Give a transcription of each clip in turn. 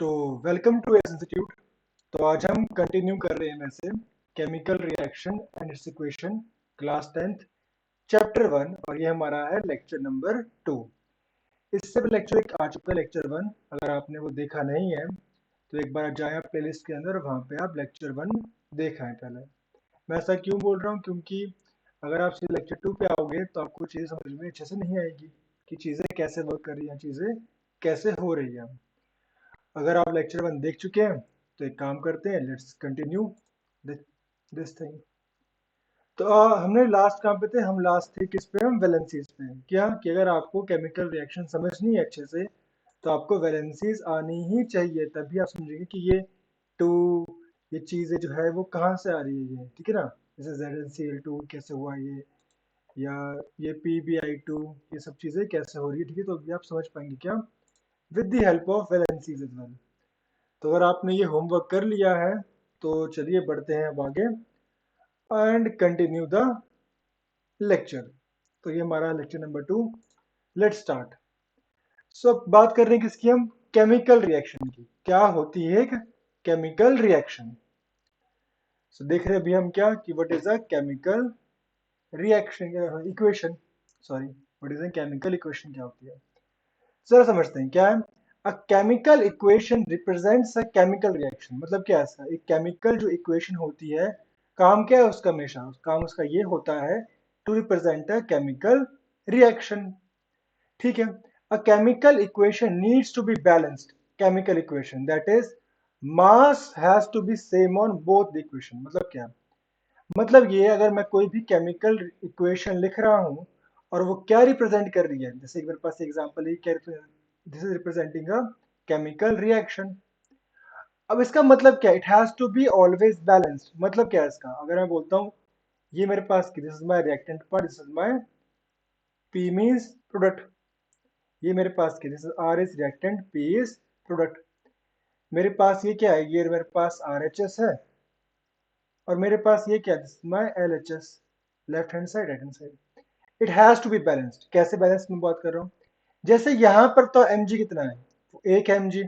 तो welcome to S institute. तो आज हम कंटिन्यू कर रहे हैं वैसे chemical reaction and it's equation, class 10th chapter 1, और ये हमारा है लेक्चर नंबर 2। इससे भी लेक्चर एक आ चुका है, लेक्चर 1। अगर आपने वो देखा नहीं है तो एक बार जाएं आप प्लेलिस्ट के अंदर, वहाँ पे आप लेक्चर 1 देखा है पहले। मैं ऐसा क्यों बोल रहा हूँ, क्योंकि अगर आप सीधे लेक्चर 2 पे आओगे तो आपको चीज़ें समझ में अच्छे से नहीं आएगी कि चीज़ें कैसे वर्क कर रही हैं, चीज़ें कैसे हो रही हैं। अगर आप लेक्चर 1 देख चुके हैं तो एक काम करते हैं, लेट्स कंटिन्यू दिस थिंग। तो हमने लास्ट काम पे थे, हम लास्ट थे किस पे, हम वैलेंसीज पे। क्या कि अगर आपको केमिकल रिएक्शन समझनी है अच्छे से तो आपको वैलेंसीज आनी ही चाहिए, तभी आप समझेंगे कि ये टू, ये चीज़ें जो है वो कहाँ से आ रही है, ये ठीक है ना। जैसे ZnCl2 कैसे हुआ ये, या ये PbI2, ये सब चीज़ें कैसे हो रही है, ठीक है। तो अभी आप समझ पाएंगे क्या, with the help of valencies as well. तो अगर आपने ये होमवर्क कर लिया है तो चलिए बढ़ते हैं अब आगे एंड कंटिन्यू द लेक्चर। तो ये हमारा lecture number 2। Let's start. So बात कर रहे हैं किसकी, हम केमिकल रिएक्शन की। क्या होती है एक केमिकल रिएक्शन। सो देख रहे हैं अभी हम क्या कि what is a chemical reaction equation, sorry what is a chemical equation, क्या होती है जरा समझते हैं क्या है। A chemical equation represents a chemical reaction. मतलब क्या है इसका, एक केमिकल जो इक्वेशन होती है, काम क्या है उसका, हमेशा काम उसका ये होता है to represent a chemical reaction. ठीक है। A chemical equation needs to be balanced chemical equation, that is mass has to be same on both the equation. मतलब क्या, मतलब ये अगर मैं कोई भी केमिकल इक्वेशन लिख रहा हूं और वो क्या रिप्रेजेंट कर रही है, जैसे मेरे पास एग्जांपल है, क्या this is representing a chemical reaction. अब इसका मतलब क्या, it has to be always balanced. मतलब क्या है इसका, अगर मैं बोलता हूँ ये मेरे पास this is my reactant part, this is my P means product, ये मेरे पास क्या, this is R is reactant, P is product. मेरे पास ये क्या है, ये मेरे पास RHS है, और मेरे पास ये क्या, this is my LHS, left hand side right hand side. It has to be balanced. कैसे बैलेंस में बात कर रहा हूँ, जैसे यहाँ पर तो mg कितना है, एक mg।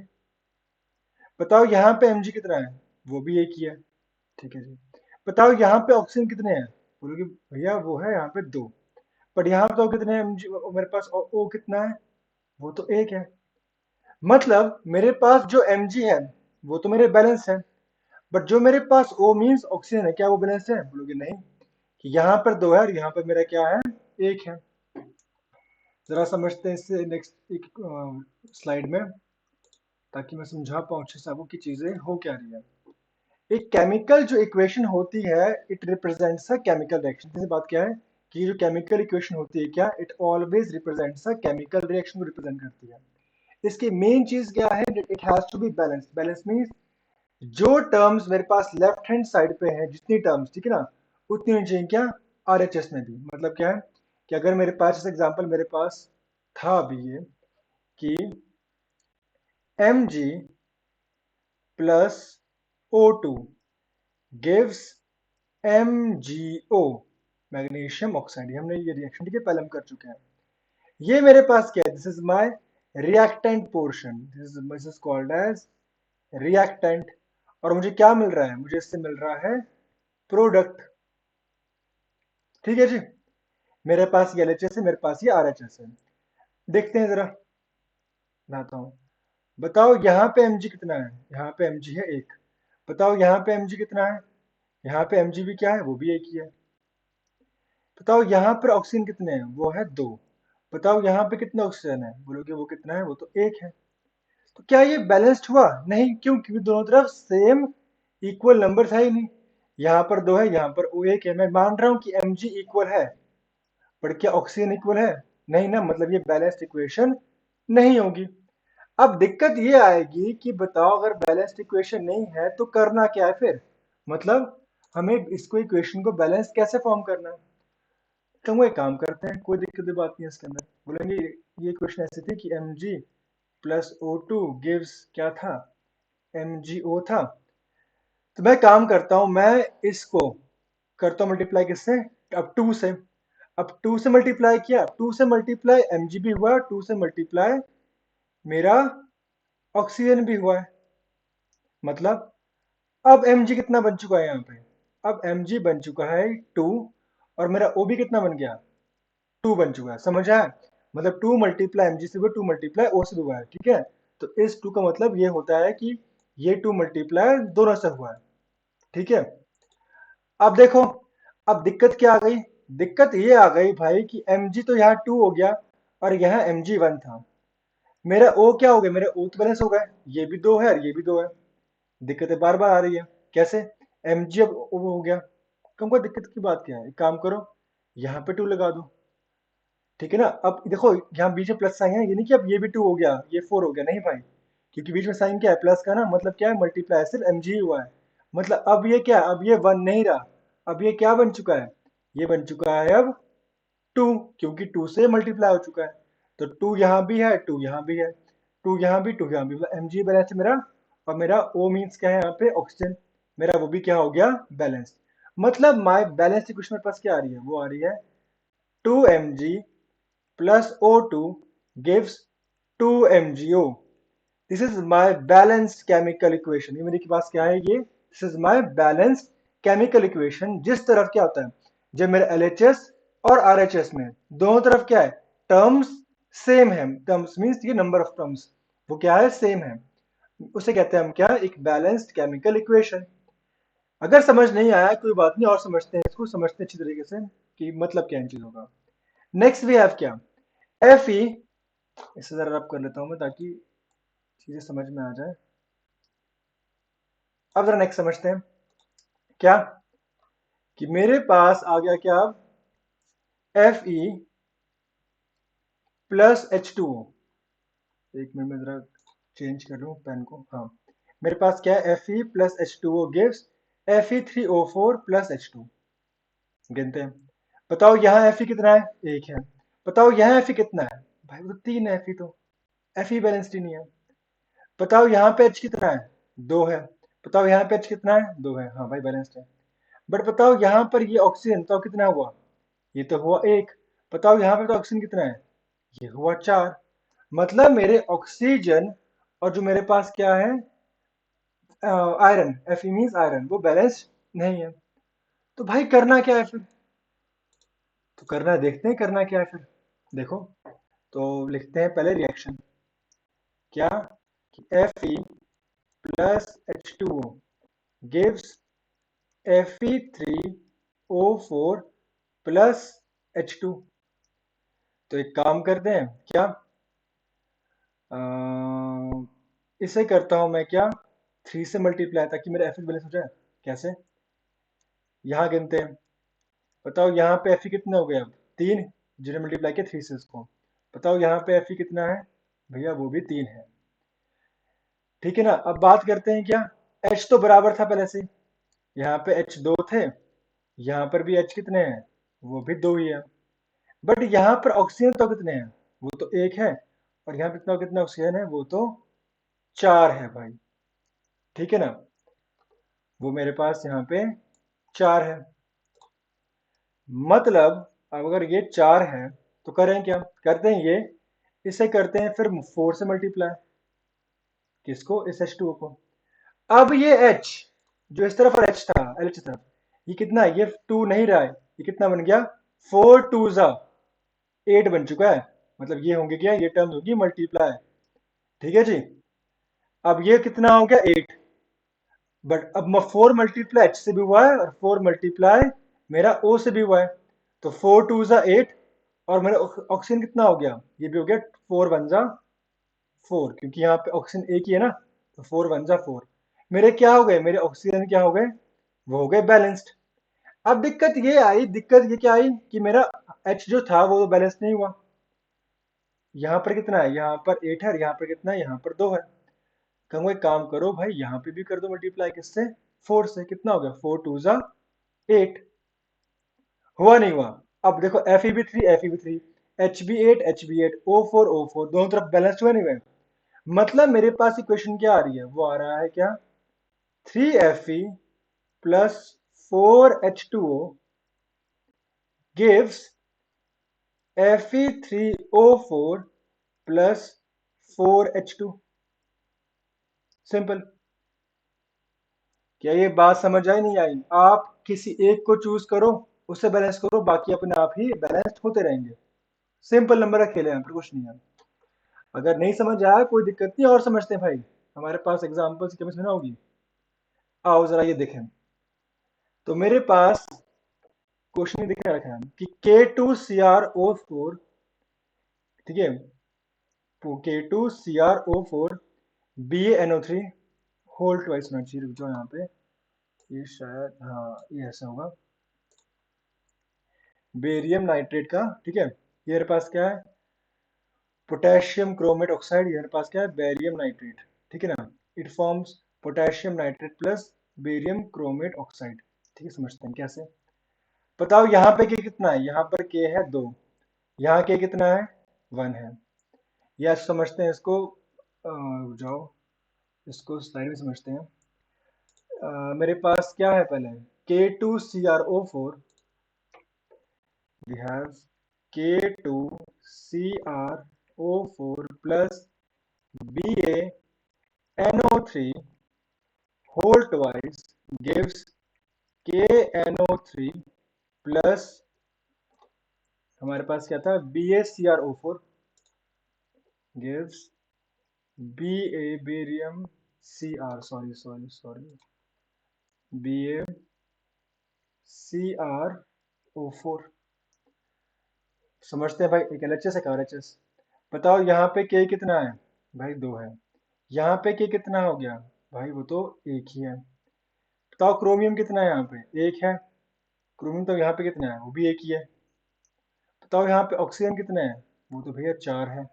बताओ यहाँ पे mg कितना है, वो भी एक ही है, ठीक है जी। बताओ यहाँ पे ऑक्सीजन कितने हैं, बोलोगे भैया वो है यहाँ पे दो। बट यहाँ बताओ कितने mg, मेरे पास O कितना है, वो तो एक है। मतलब मेरे पास जो mg है वो तो मेरे बैलेंस है, बट जो मेरे पास O मींस ऑक्सीजन है, क्या वो बैलेंस है, बोलोगे नहीं, कि यहाँ पर दो है और यहाँ पर मेरा क्या है, एक है। जरा समझते हैं इससे नेक्स्ट एक स्लाइड में, ताकि मैं समझा पाऊँ अच्छे से आपको कि चीजें हो क्या रही है। एक केमिकल जो इक्वेशन होती है, it represents a chemical reaction. जैसे बात क्या है कि जो केमिकल इक्वेशन होती है क्या, it always represents a chemical reaction को रिप्रेजेंट करती है। इसकी मेन चीज क्या है, it has to be balanced. Balance means जो टर्म्स मेरे पास लेफ्ट हैंड साइड पे हैं, जितनी टर्म्स, ठीक है ना, उतनी होनी चाहिए क्या, RHS में भी। मतलब क्या है कि अगर मेरे पास जैसे एग्जांपल मेरे पास था अभी ये कि Mg plus O2 gives MgO, magnesium oxide. हमने ये रिएक्शन ठीक है पहले हम कर चुके हैं। ये मेरे पास क्या है, this is my reactant portion, this is called as reactant. और मुझे क्या मिल रहा है, मुझे इससे मिल रहा है प्रोडक्ट। ठीक है जी, मेरे पास ये LHS है, मेरे पास ये RHS है। देखते हैं जरा, बताता हूँ। बताओ यहाँ पे Mg कितना है, यहाँ पे Mg है एक। बताओ यहाँ पे Mg कितना है, यहाँ पे Mg भी क्या है, वो भी एक ही है। बताओ यहाँ पर ऑक्सीजन कितने हैं, वो है दो। बताओ यहाँ पे कितना ऑक्सीजन है, बोलोगे वो कितना है, वो तो एक है। तो क्या ये बैलेंस्ड हुआ, नहीं, क्यों, क्योंकि दोनों तरफ सेम इक्वल नंबर है ही नहीं। यहाँ पर दो है, यहाँ पर वो एक है। मैं मान रहा हूँ कि Mg इक्वल है, पर क्या ऑक्सीजन इक्वल है, नहीं ना, मतलब ये बैलेंस्ड इक्वेशन नहीं होगी। अब दिक्कत ये आएगी कि बताओ अगर बैलेंस्ड इक्वेशन नहीं है तो करना क्या है फिर, मतलब हमें इसको इक्वेशन को बैलेंस कैसे फॉर्म करना है। तो वो एक काम करते हैं, कोई दिक्कत की बात नहीं है इसके अंदर। बोलेंगे ये इक्वेशन ऐसी थी कि Mg प्लस O2 गिव्स क्या था, MgO था। तो मैं काम करता हूं, मैं इसको करता हूं मल्टीप्लाई किससे, अब 2 से। अब 2 से मल्टीप्लाई किया, 2 से मल्टीप्लाई Mg भी हुआ, 2 से मल्टीप्लाई मेरा ऑक्सीजन भी हुआ है। मतलब अब Mg कितना बन चुका है यहाँ पे, अब Mg बन चुका है 2 और मेरा O भी कितना बन गया 2 बन चुका है, समझ आया? मतलब 2 मल्टीप्लाई Mg से हुआ 2 मल्टीप्लाई O से हुआ है, ठीक है? तो इस 2 का मतलब ये होता है कि ये 2 मल्टीप्लाई दोनों से हुआ है, ठीक है? अब देखो, अब दिक्कत क्या आ गई, दिक्कत ये आ गई भाई कि Mg तो यहाँ 2 हो गया और यहाँ Mg 1 था, मेरा O क्या हो गया, मेरा O तो बैलेंस हो गया, ये भी 2 है और ये भी 2 है। दिक्कतें बार बार आ रही है, कैसे? Mg अब O हो गया, तुमको दिक्कत की बात क्या है, एक काम करो यहाँ पे 2 लगा दो, ठीक है ना? अब देखो यहाँ बीच में प्लस साइन है, ये नहीं कि अब ये भी 2 हो गया ये 4 हो गया, नहीं भाई, क्योंकि बीच में साइन क्या है प्लस का ना, मतलब क्या है मल्टीप्लाई सिर्फ Mg ही हुआ है, मतलब अब ये क्या है, अब ये 1 नहीं रहा, अब ये क्या बन चुका है, ये बन चुका है अब 2, क्योंकि 2 से मल्टीप्लाई हो चुका है, तो 2 यहाँ भी है 2 यहाँ भी है, 2 यहाँ भी 2 यहाँ भी, मतलब Mg बैलेंस है मेरा, और मेरा O मीन्स क्या है यहाँ पे ऑक्सीजन, मेरा वो भी क्या हो गया बैलेंस, मतलब माय बैलेंस इक्वेशन मेरे पास क्या आ रही है, वो आ रही है 2 Mg plus O2 gives 2 MgO. This is my balanced chemical equation. ये मेरे के पास क्या है, ये this is my balanced chemical equation. जिस तरफ क्या होता है, जब मेरे LHS और RHS में दोनों तरफ क्या है, टर्म्स सेम है, टर्म्स मीन्स ये नंबर ऑफ टर्म्स वो क्या है सेम है, उसे कहते हैं हम क्या, एक बैलेंस्ड केमिकल इक्वेशन। अगर समझ नहीं आया कोई बात नहीं, और समझते हैं इसको, समझते हैं अच्छी तरीके से कि मतलब क्या इन चीजों का। नेक्स्ट वी हैव क्या, Fe, इसे जरा रब कर लेता हूं मैं ताकि चीजें समझ में आ जाए। अब जरा नेक्स्ट समझते हैं क्या, कि मेरे पास आ गया क्या अब Fe प्लस H2O, एक मिनट में जरा चेंज कर लूं पेन को, हाँ मेरे पास क्या है Fe plus H2O gives Fe3O4 plus H2, गिनते हैं, बताओ यहाँ Fe कितना है, एक है, बताओ यहाँ Fe कितना है, भाई वो तो 3 है Fe, तो Fe बैलेंस्ड ही नहीं है, बताओ यहाँ पे H कितना है, 2 है, बताओ यहाँ पे H कितना है, 2 है, हाँ भाई बैलेंस्ड है, बट बताओ यहाँ पर ये ऑक्सीजन तो कितना हुआ, ये तो हुआ 1, बताओ यहाँ पे तो ऑक्सीजन कितना है, ये हुआ 4, मतलब मेरे ऑक्सीजन और जो मेरे पास क्या है आयरन, Fe मीन्स आयरन, वो बैलेंस नहीं है, तो भाई करना क्या है फिर, तो करना देखते हैं करना क्या है फिर, देखो तो लिखते हैं पहले रिएक्शन, क्या कि Fe plus H2O gives Fe3O4 plus H2, तो एक काम करते हैं क्या, इसे करता हूं मैं क्या 3 से मल्टीप्लाई, ताकि मेरा Fe बैलेंस हो जाए, कैसे, यहाँ गिनते हैं, बताओ यहाँ पे Fe कितना हो गया अब 3, जिन्हें मल्टीप्लाई किया 3 से इसको, बताओ यहाँ पे Fe कितना है, भैया वो भी 3 है, ठीक है ना? अब बात करते हैं क्या, H तो बराबर था पहले से, यहाँ पे H 2 थे, यहाँ पर भी H कितने हैं, वो भी 2 ही है, बट यहाँ पर ऑक्सीजन तो कितने हैं, वो तो 1 है, और यहाँ पे कितना कितना ऑक्सीजन है, वो तो 4 है भाई, ठीक है ना? वो मेरे पास यहाँ पे 4 है, मतलब अब अगर ये 4 है तो करें क्या, करते हैं ये, इसे करते हैं फिर 4 से मल्टीप्लाई, किसको, इस H2O को, अब ये H जो इस तरफ और H था LH तरफ, ये कितना है, ये 2 नहीं रहा है, ये कितना बन गया 4 2 जा 8 बन चुका है, मतलब ये होंगे क्या, ये टर्म होगी मल्टीप्लाई, ठीक है जी? अब ये कितना हो गया 8, बट अब 4 मल्टीप्लाई H से भी हुआ है और 4 मल्टीप्लाई मेरा O से भी हुआ है, तो 4 2 जा 8, और मेरा ऑक्सीजन कितना हो गया, ये भी हो गया 4 1 जा 4, क्योंकि यहाँ पे ऑक्सीजन एक ही है ना, तो 4 1 जा 4, मेरे क्या हो गए, मेरे ऑक्सीजन क्या हो गए, वो हो गए बैलेंस्ड। अब दिक्कत ये आई, दिक्कत ये क्या आई कि मेरा H जो था वो तो बैलेंस नहीं हुआ, यहाँ पर कितना है, यहाँ पर 8 है और यहाँ पर कितना है, यहाँ पर 2 है, कहूँगा एक काम करो भाई यहाँ पे भी कर दो मल्टीप्लाई, किससे, 4 से, कितना हो गया 4 2 जा 8, हुआ नहीं हुआ, अब देखो Fe भी 3 H भी 8 O4 दोनों तरफ बैलेंस हुआ नहीं हुए, मतलब मेरे पास इक्वेशन क्या आ रही है, वो आ रहा है क्या 3Fe plus 4H2O gives Fe3O4 plus 4H2, simple, क्या ये बात समझ आई नहीं आई? आप किसी एक को चूज करो, उससे बैलेंस करो, बाकी अपने आप ही बैलेंस होते रहेंगे। सिंपल नंबर का खेल है, यहाँ पर कुछ नहीं है। अगर नहीं समझ आया कोई दिक्कत नहीं, और समझते हैं भाई, हमारे पास एग्जाम्पल्स की कमी ना होगी। आओ जरा ये देखें। तो मेरे पास क्वेश्चन दिख रखा है कि K2CrO4, ठीक है, K2CrO4 BaNO3 होल ट्वाइस होना चाहिए। रुक जाओ यहाँ पे, ये शायद, हाँ ये ऐसा होगा, बेरियम नाइट्रेट का, ठीक है। ये मेरे पास क्या है, पोटेशियम क्रोमेट ऑक्साइड, ये मेरे पास क्या है, बेरियम नाइट्रेट, ठीक है ना। It forms potassium nitrate plus barium chromate oxide. ठीक है, समझते हैं कैसे। बताओ यहाँ पे के कितना है, यहाँ पर के है 2, यहाँ के कितना है 1 है। या समझते हैं इसको, रुक जाओ, इसको स्लाइड में समझते हैं। मेरे पास क्या है पहले, K2CrO4, we have K2CrO4 plus BaNO3 whole twice gives KNO3 plus, हमारे पास क्या था, BaCrO4 gives Barium Cr, sorry BaCrO4। समझते हैं भाई, एक LHS एक RHS। बताओ यहाँ पे K कितना है भाई, 2 है। यहाँ पे K कितना हो गया भाई, वो तो एक ही है। बताओ क्रोमियम कितना है, यहाँ पे 1 है। क्रोमियम तो यहाँ पे कितना है, वो भी एक ही है। बताओ यहाँ पे ऑक्सीजन कितने हैं, वो तो भैया 4 है।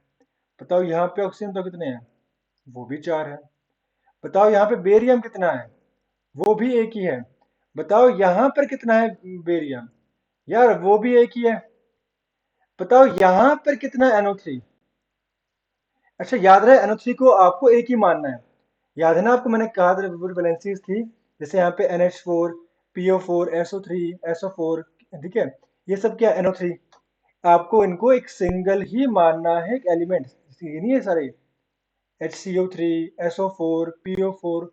बताओ यहाँ पे ऑक्सीजन तो कितने हैं, वो भी 4 है। बताओ यहाँ पे बेरियम कितना है, वो भी एक ही है। बताओ यहाँ पर कितना है बेरियम, यार वो भी एक ही है। बताओ यहाँ पर कितना है NO3। अच्छा याद रहे, NO3 को आपको एक ही मानना है। याद है ना आपको, मैंने कहा था वैलेंसीज थी, जैसे यहाँ पे NH4, PO4, SO3, SO4, ठीक है, ये सब क्या NO3। आपको इनको एक सिंगल ही मानना है, एक एलिमेंट, ये नहीं है सारे HCO3, SO4, PO4,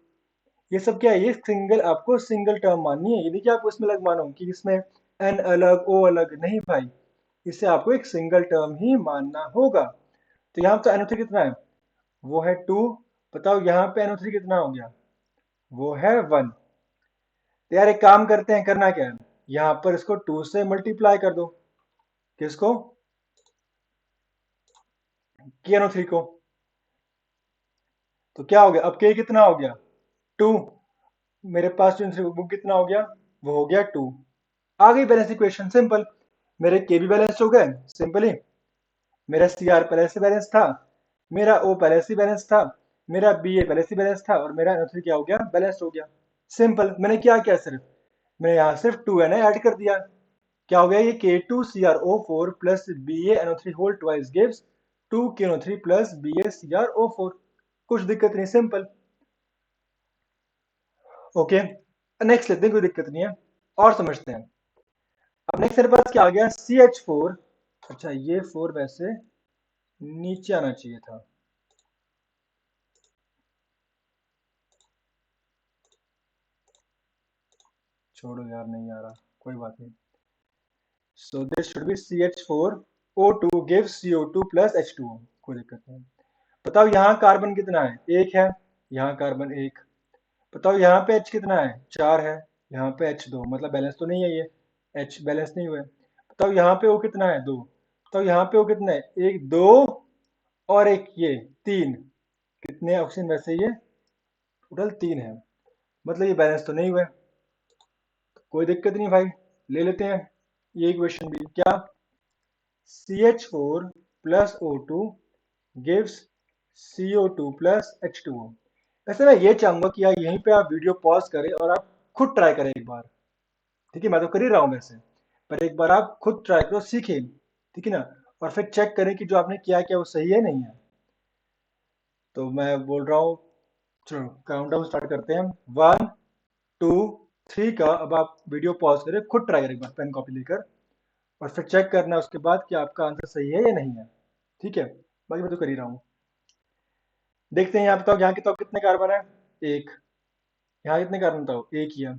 ये सब क्या है, ये सिंगल, आपको सिंगल टर्म माननी है। ये नहीं कि आपको इसमें अलग मानो कि इसमें N अलग O अलग, नहीं भाई, इससे आपको एक सिंगल टर्म ही मानना होगा। तो यहाँ तो NO3 कितना है, वो है 2। बताओ यहाँ पे NO3 कितना हो गया, वो है 1। तो यार एक काम करते हैं, करना क्या है, यहाँ पर इसको 2 से मल्टीप्लाई कर दो, किसको, KNO3 को। तो क्या हो गया, अब K कितना हो गया 2, मेरे पास जो बुक कितना हो गया, वो हो गया 2। आ गई बैलेंस इक्वेशन, सिंपल। मेरे के भी बैलेंस हो गए सिंपली, मेरा CR पहले से बैलेंस था, मेरा O पहले से बैलेंस था, मेरा BA पहले से बैलेंस था, और मेरा NO3 क्या हो गया, बैलेंस हो गया। सिंपल, मैंने क्या किया, सिर्फ मैंने यहाँ सिर्फ 2 Na ऐड कर दिया। क्या हो गया, ये K2CrO4 plus BaNO3 whole twice gives 2KNO3 plus BaCrO4। कुछ दिक्कत नहीं, सिंपल। ओके, नेक्स्ट लेते हैं, कोई दिक्कत नहीं है, और समझते हैं। अब नेक्स्ट मेरे पास क्या आ गया, CH4। अच्छा ये 4 वैसे नीचे आना चाहिए था, छोड़ो यार, नहीं आ रहा, कोई बात नहीं। So this should be CH4O2 gives CO2 plus H2O, कोई दिक्कत नहीं। बताओ यहाँ कार्बन कितना है, 1 है, यहाँ कार्बन 1। बताओ यहाँ पे H कितना है, 4 है, यहाँ पे H 2, मतलब बैलेंस तो नहीं है ये, H बैलेंस नहीं हुआ है। बताओ यहाँ पे O कितना है, 2। बताओ यहाँ पे O कितना है, 1 2 और एक ये 3। कितने ऑक्सीजन वैसे, ये टोटल 3 है, मतलब ये बैलेंस तो नहीं हुआ है। कोई दिक्कत नहीं भाई, ले लेते हैं ये इक्वेशन भी। क्या, CH4 plus O2 gives CO2 plus H2O। वैसे मैं ये चाहूंगा कि यार यहीं पे आप वीडियो पॉज करें और आप खुद ट्राई करें एक बार। ठीक है, मैं तो कर ही रहा हूँ वैसे, पर एक बार आप खुद ट्राई करो, सीखें, ठीक है ना, और फिर चेक करें कि जो आपने किया क्या वो सही है नहीं है। तो मैं बोल रहा हूँ, चलो काउंट डाउन स्टार्ट करते हैं, 1 2 3 का। अब आप वीडियो पॉज करें, खुद ट्राई करें एक बार पेन कॉपी लेकर, और फिर चेक करना उसके बाद कि आपका आंसर सही है या नहीं है। ठीक है, बाकी मैं तो कर ही रहा हूँ। देखते हैं यहाँ, बताओ यहाँ कितने कार्बन है, 1। यहाँ कितने कार्बन बताओ, एक ही है।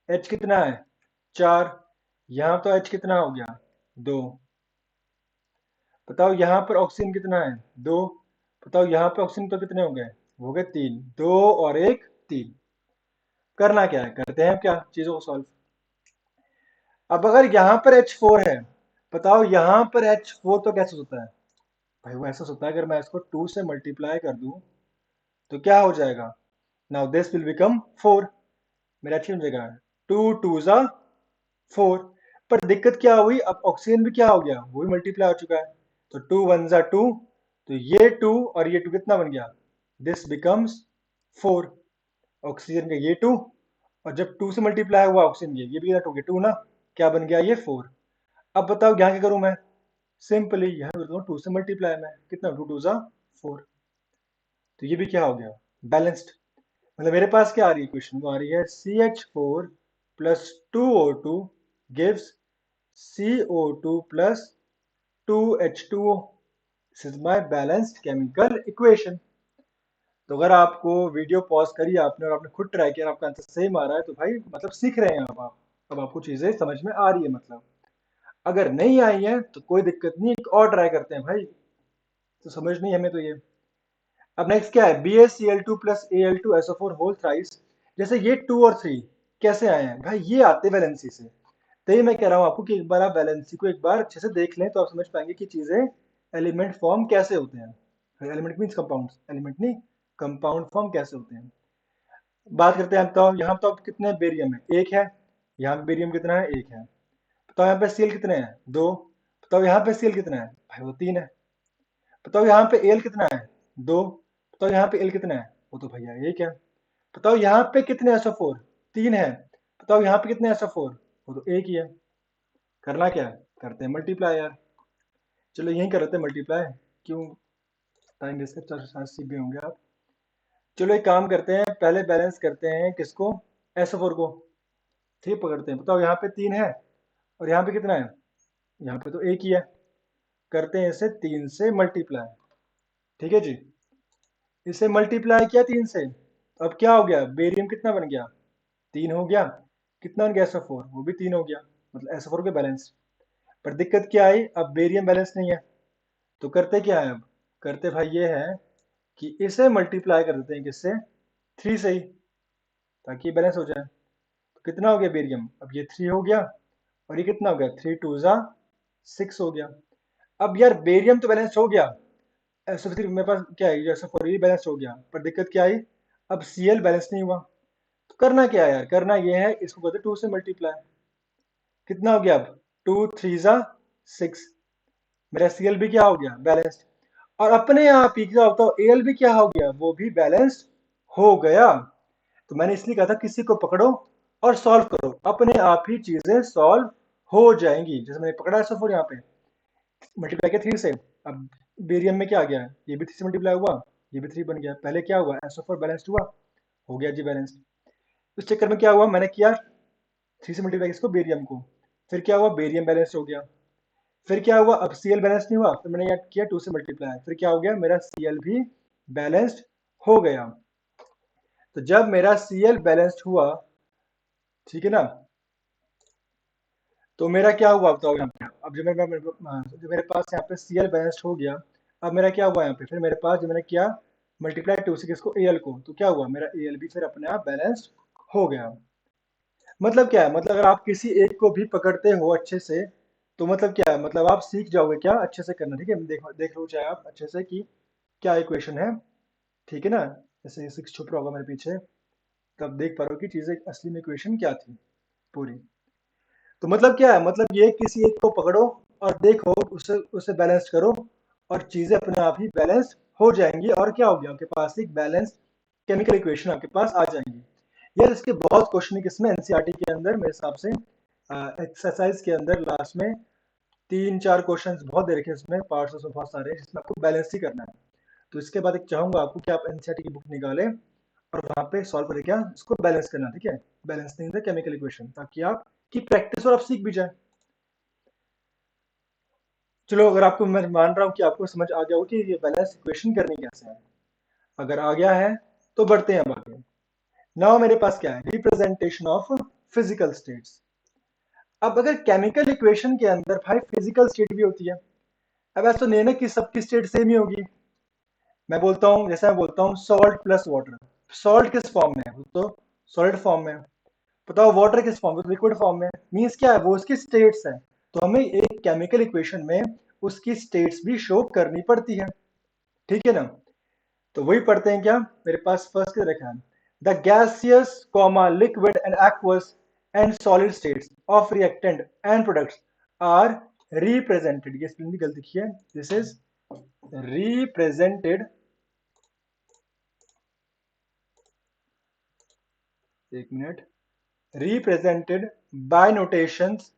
H कितना है, 4। यहाँ तो H कितना हो गया, 2। बताओ यहाँ पर ऑक्सीजन कितना है, 2। बताओ यहाँ पे ऑक्सीजन तो कितने हो गए 3। 2 और 1, 3। करना क्या है, करते हैं क्या चीजों को सॉल्व। अब अगर यहाँ पर H4 है, बताओ यहाँ पर H4 तो कैसे होता है भाई, वो ऐसा होता है अगर मैं इसको 2 से मल्टीप्लाई कर दूं तो क्या हो जाएगा, नाउ दिस विल बिकम 4। मेरा अच्छी हो जाएगा, 2 2 जा 4। पर दिक्कत क्या हुई, अब ऑक्सीजन भी क्या हो गया, वो भी मल्टीप्लाई हो चुका है। तो 2 1 जा 2, तो ये 2 और ये 2 कितना बन गया, दिस बिकम्स 4। ऑक्सीजन का ये 2, और जब 2 से मल्टीप्लाई हुआ ऑक्सीजन ये भी 2 ना, क्या बन गया, ये 4। अब बताओ यहाँ क्या करूं मैं, सिंपली यहाँ कर दूं 2 से मल्टीप्लाई में, कितना 2 2 जा 4। तो ये भी क्या हो गया, बैलेंस्ड। मतलब मेरे पास क्या आ रही है इक्वेशन, वो आ रही है CH4 plus 2O2 gives CO2 plus 2H2O। This is my balanced chemical equation. तो अगर आपको वीडियो पॉज करी आपने और आपने खुद ट्राई किया और आपका आंसर सेम आ रहा है तो भाई मतलब सीख रहे हैं अब आप, अब आपको चीजें समझ में आ रही है मतलब। अगर नहीं आई है तो कोई दिक्कत नहीं, एक और ट्राई करते हैं भाई, तो समझ नहीं हमें तो ये। अब नेक्स्ट क्या है, BaCl2 plus Al2SO4 whole thrice. जैसे ये 2 और 3 कैसे आए हैं भाई, ये आते वैलेंसी से। तो ये मैं कह रहा हूँ आपको कि एक बार आप वैलेंसी को एक बार अच्छे से देख लें तो आप समझ पाएंगे कि चीजें एलिमेंट फॉर्म कैसे होते हैं। एलिमेंट मीन्स कंपाउंड, एलिमेंट नहीं, कंपाउंड फॉर्म कैसे होते हैं। बात करते हैं तो यहाँ तो कितने बेरियम है, एक है। यहाँ पे बेरियम कितना है, एक है। बताओ यहाँ पे सीएल कितने हैं, 2। बताओ यहाँ पे सीएल कितना है भाई, वो 3 है। बताओ यहाँ पे एल कितना है, 2। बताओ यहाँ पे एल कितना है, वो तो भैया 1 है। बताओ यहाँ पे कितने SO4, 3 है। बताओ यहाँ पे कितने SO4, वो तो 1 ही है। करना क्या है, करते हैं मल्टीप्लाई यार। चलो यहीं करते हैं मल्टीप्लाई, क्यों टाइम वेस्ट कर, सीख गए होंगे आप। चलो एक काम करते हैं, पहले बैलेंस करते हैं किसको, SO4 को। ठीक पकड़ते हैं, बताओ यहाँ पे 3 है और यहाँ पे कितना है, यहाँ पे तो 1 ही है। करते हैं इसे 3 से मल्टीप्लाई। ठीक है जी, इसे मल्टीप्लाई किया 3 से, तो अब क्या हो गया, बेरियम कितना बन गया, 3 हो गया। कितना बन गया SO4, वो भी 3 हो गया, मतलब SO4 के बैलेंस। पर दिक्कत क्या आई, अब बेरियम बैलेंस नहीं है। तो करते क्या है अब, करते भाई ये है कि इसे मल्टीप्लाई कर देते हैं किससे, 3 से ही, ताकि ये बैलेंस हो जाए। तो कितना हो गया बेरियम, अब ये 3 हो गया और ये कितना हो गया, 3 2 जा 6 हो गया। अब यार बेरियम तो बैलेंस हो गया, SO3 मेरे पास क्या है, SO4 ये बैलेंस हो गया, पर दिक्कत क्या आई, अब Cl बैलेंस नहीं हुआ। तो करना क्या है यार, करना ये है, इसको करते 2 से मल्टीप्लाई। कितना हो गया अब, 2 3 जा 6। मेरा Cl भी क्या हो गया, बैलेंस्ड। और अपने आप ही क्या होता है, Al भी क्या हो गया, वो भी बैलेंस्ड हो गया। तो मैंने इसलिए कहा था किसी को पकड़ो और सॉल्व करो, अपने आप ही चीजें सॉल्व हो जाएंगी। जैसे मैंने पकड़ा SO4 यहाँ पे, मल्टीप्लाई किया 3 से। अब बेरियम में क्या आ गया, ये भी 3 से मल्टीप्लाई हुआ, ये भी 3 बन गया। पहले क्या हुआ, SO4 बैलेंस्ड हुआ, हो गया जी बैलेंस्ड। इस चक्कर में क्या हुआ, मैंने किया 3 से मल्टीप्लाई इसको बेरियम को, फिर क्या हुआ, बेरियम बैलेंस्ड हो गया। फिर क्या हुआ, अब Cl बैलेंस नहीं हुआ, फिर मैंने याद किया 2 से मल्टीप्लाई, फिर क्या हो गया, मेरा Cl भी बैलेंस्ड हो गया। तो जब मेरा Cl बैलेंस्ड हुआ, ठीक है ना, तो मेरा क्या हुआ बताओ यहाँ पे, अब जब मेरे पास यहाँ पे Cl बैलेंस्ड हो गया, अब मेरा क्या हुआ यहाँ पे, फिर मेरे पास जब मैंने किया मल्टीप्लाई 2 से किसको, Al को, तो क्या हुआ, मेरा Al भी फिर अपने आप बैलेंस्ड हो गया। मतलब क्या है, मतलब अगर आप किसी एक को भी पकड़ते हो अच्छे से, तो मतलब क्या है, मतलब आप सीख जाओगे क्या अच्छे से करना। ठीक है, देख लो चाहे आप अच्छे से कि क्या इक्वेशन है, ठीक है ना। जैसे 6 छुप रहा होगा मेरे पीछे, तब देख पा रहे हो कि चीजें असली में इक्वेशन क्या थी पूरी। तो मतलब क्या है, मतलब ये किसी एक को पकड़ो और देखो, उसे उसे बैलेंस करो और चीजें अपने आप ही बैलेंस हो जाएंगी, और क्या हो गया, आपके पास एक बैलेंस केमिकल इक्वेशन आपके पास आ जाएंगी। यार इसके बहुत क्वेश्चन किसमें, एनसीईआरटी के अंदर मेरे हिसाब से एक्सरसाइज के अंदर लास्ट में 3 4 क्वेश्चन बहुत दे रखे हैं, उसमें पार्ट्स उसमें बहुत सारे हैं जिसमें आपको बैलेंस ही करना है। तो इसके बाद एक चाहूंगा आपको कि आप एनसीईआरटी की बुक निकालें और वहां पे सॉल्व करके क्या इसको बैलेंस करना, ठीक है, बैलेंसिंग द केमिकल इक्वेशन, ताकि आप की प्रैक्टिस और आप सीख भी जाए। चलो अगर आपको, मैं मान रहा हूँ कि आपको समझ आ गया हो कि ये बैलेंस इक्वेशन करनी कैसे है। अगर आ गया है तो बढ़ते हैं अब आगे। नाउ मेरे पास क्या है, रिप्रेजेंटेशन ऑफ फिजिकल स्टेट्स। अब अगर केमिकल इक्वेशन के अंदर भाई फिजिकल स्टेट भी होती है, अब ऐसा तो नहीं है ना कि सबकी स्टेट सेम ही होगी। मैं बोलता हूँ, जैसे मैं बोलता हूँ सॉल्ट प्लस वाटर, सॉल्ट किस फॉर्म में है, वो तो सॉलिड फॉर्म में है। बताओ वाटर किस फॉर्म में, तो लिक्विड फॉर्म में है। मीन्स क्या है, वो उसकी स्टेट्स है। तो हमें एक केमिकल इक्वेशन में उसकी स्टेट्स भी शो करनी पड़ती है, ठीक है ना। तो वही पढ़ते हैं क्या, मेरे पास फर्स्ट क्या रखा है, the gaseous comma liquid and aqueous and solid states of reactant and products are represented, ये स्पेलिंग गलती की है, दिस इज रिप्रेजेंटेड, एक minute, represented by notations,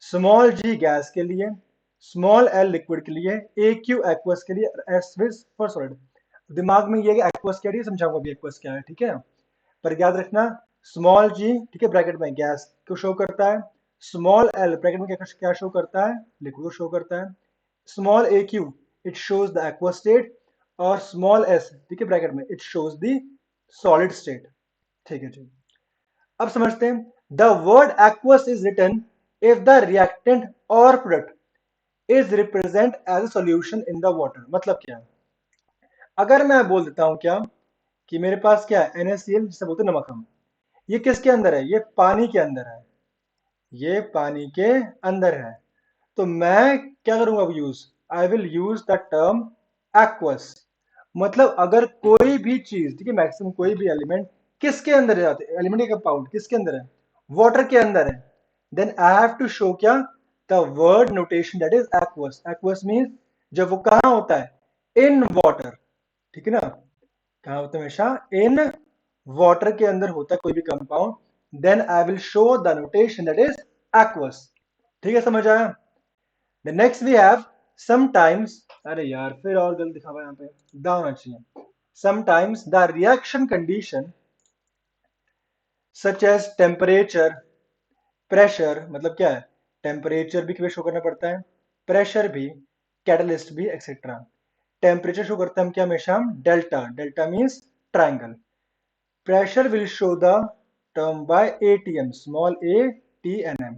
small g gas के लिए, स्मॉल एल लिक्विड के लिए, ए क्यू एक्वस के लिए, एस फॉर सॉलिड। दिमाग में ये है एक्वस क्या है, समझाऊंगा अभी एक्वस क्या है, ठीक है। पर याद रखना, स्मॉल जी ठीक है ब्रैकेट में गैस को शो करता है, स्मॉल एल ब्रैकेट में क्या शो करता है, लिक्विड को शो करता है, small a q it shows the aqua state, और स्मॉल एस ठीक है ब्रैकेट में it shows the solid state, ठीक है जी। अब समझते हैं, the word aqueous is written if the reactant और product is represent as a solution in the water. मतलब क्या है, अगर मैं बोल देता हूं क्या कि मेरे पास क्या है NaCl, जिसे बोलते हैं नमक हम, ये किसके अंदर है, ये पानी के अंदर है, ये पानी के अंदर है। तो मैं क्या करूंगा अब use, I will use the term aqueous. मतलब अगर कोई भी चीज ठीक है, मैक्सिमम कोई भी एलिमेंट किसके अंदर जाते हैं, एलिमेंट का कंपाउंड किसके अंदर है, वाटर के अंदर है, then I have to show क्या, the word notation that is aqueous. Aqueous means जब वो कहां होता है, इन वाटर, ठीक है ना, कहां होता है, हमेशा इन वाटर के अंदर होता है कोई भी compound, then I will show the notation that is aqueous. ठीक है, समझ आया। The next we have sometimes, अरे यार फिर और गलत लिखा हुआ है यहाँ पे, द होना चाहिए, sometimes the reaction condition such as temperature, pressure, मतलब क्या है, टेम्परेचर भी शो करना पड़ता है, प्रेशर भी, कैटलिस्ट भी, एक्सेट्रा। टेम्परेचर शो करते हैं हम क्या, हमेशा हम delta, delta means triangle. Pressure will show the term by ATM, small a t n m।